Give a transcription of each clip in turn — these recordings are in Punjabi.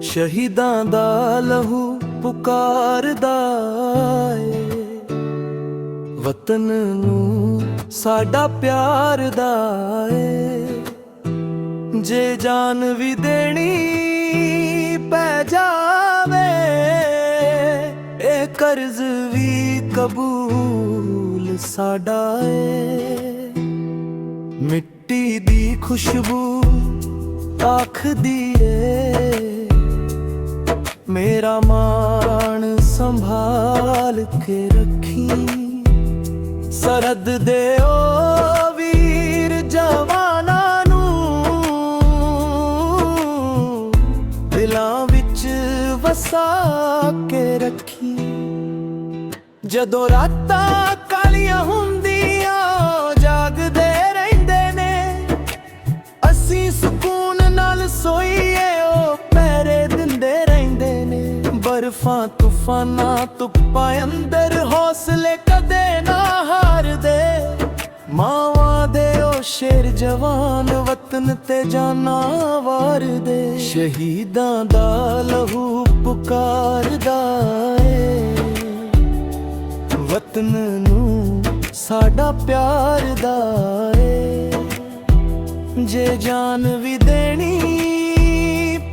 ਸ਼ਹੀਦਾਂ ਦਾ ਲਹੂ ਪੁਕਾਰਦਾ ਏ, ਵਤਨ ਨੂੰ ਸਾਡਾ ਪਿਆਰ ਦਾ ਏ। ਜੇ ਜਾਨ ਵੀ ਦੇਣੀ ਪੈ ਜਾਵੇ, ਇਹ ਕਰਜ਼ ਵੀ ਕਬੂਲ ਸਾਡਾ ਏ। ਮਿੱਟੀ ਦੀ ਖੁਸ਼ਬੂ ਆਖਦੀ ਏ, ਮੇਰਾ ਮਾਣ ਸੰਭਾਲ ਕੇ ਰੱਖੀ। ਸਰਹੱਦ ਦੇ ਓ ਵੀਰ ਜਵਾਨਾਂ ਨੂੰ ਦਿਲਾਂ ਵਿੱਚ ਵਸਾ ਕੇ ਰੱਖੀ। ਜਦੋਂ ਰਾਤਾਂ ਕਾਲੀਆਂ ਹੁੰਦੀਆਂ ਜਾਗਦੇ ਰਹਿੰਦੇ ਨੇ, ਅਸੀਂ ਸਕੂਨ ਨਾਲ ਸੋਈਏ ਉਹ ਪਹਿਰੇ ਦਿੰਦੇ ਰਹਿੰਦੇ ਨੇ। ਬਰਫਾਂ ਤੂਫਾਨਾਂ ਧੁੱਪਾਂ ਅੰਦਰ ਹੌਸਲੇ ਕਦੇ ਨਾ ਹਾਰਦੇ। ਮਾਵਾਂ ਦੇ ਉਹ ਸ਼ੇਰ ਜਵਾਨ ਵਤਨ ਤੇ ਜਾਨਾਂ ਵਾਰਦੇ। ਸ਼ਹੀਦਾਂ ਦਾ ਲਹੂ ਪੁਕਾਰਦਾ ਏ, ਵਤਨ ਨੂੰ ਸਾਡਾ ਪਿਆਰ ਦਾ ਏ। ਜੇ ਜਾਨ ਵੀ ਦੇਣੀ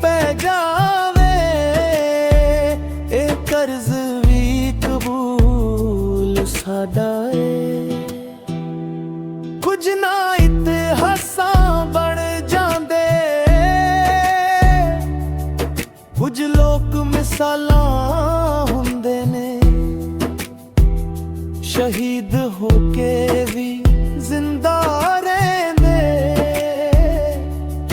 ਪੈ ਜਾਵੇ, ਇਹ ਕਰਜ਼ ਵੀ ਕਬੂਲ ਸਾਡਾ ਏ। ਕੁਝ ਨਾ ਇਤਿਹਾਸਾਂ ਬਣ ਜਾਂਦੇ, ਕੁਝ ਲੋਕ ਮਿਸਾਲਾਂ ਹੁੰਦੇ ਨੇ। ਸ਼ਹੀਦ ਹੋ ਕੇ ਵੀ ਜ਼ਿੰਦਾ ਰਹਿੰਦੇ,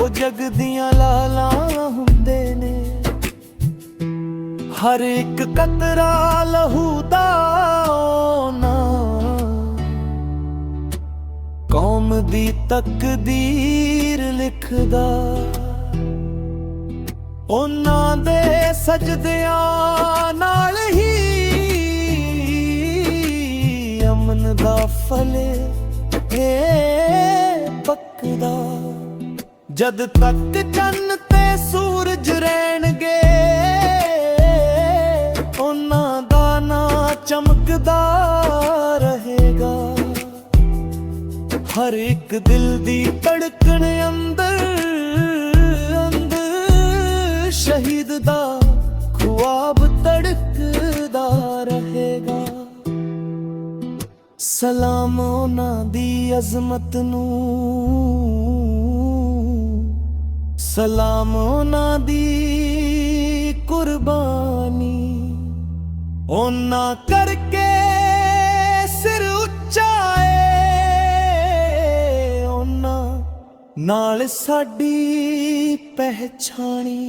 ਉਹ ਜਗ ਦੀਆਂ ਲਾਲਾਂ ਹੁੰਦੇ ਨੇ। ਹਰ ਇੱਕ ਕਤਰਾ ਲਹੂ ਦਾ ਕੌਮ ਦੀ ਤਕਦੀਰ ਲਿਖਦਾ। ਉਹਨਾਂ ਦੇ ਸਜਦਿਆਂ ਨਾਲ ਹੀ ਅਮਨ ਦਾ ਫਲੇ ਪੱਕਦਾ। ਜਦ ਤੱਕ ਚੰਨ ਤੇ ਸੂਰਜ ਰਹਿਣਗੇ, ਉਹਨਾਂ ਦਾ ਨਾਂ ਚਮਕਦਾ ਰਹੇਗਾ। ਹਰ ਇੱਕ ਦਿਲ ਦੀ ਧੜਕਣ ਅੰਦਰ ਅੰਦਰ ਸ਼ਹੀਦ ਦਾ ਖ਼ੁਆਬ ਧੜਕਦਾ ਰਹੇਗਾ। ਸਲਾਮ ਉਹਨਾਂ ਦੀ ਅਜ਼ਮਤ ਨੂੰ, ਸਲਾਮ ਉਹਨਾਂ ਦੀ ਕੁਰਬਾਨੀ। ਉਹਨਾਂ ਕਰਕੇ ਸਿਰ ਉੱਚਾ ਏ, ਉਹਨਾਂ ਨਾਲ ਸਾਡੀ ਪਹਿਚਾਣੀ।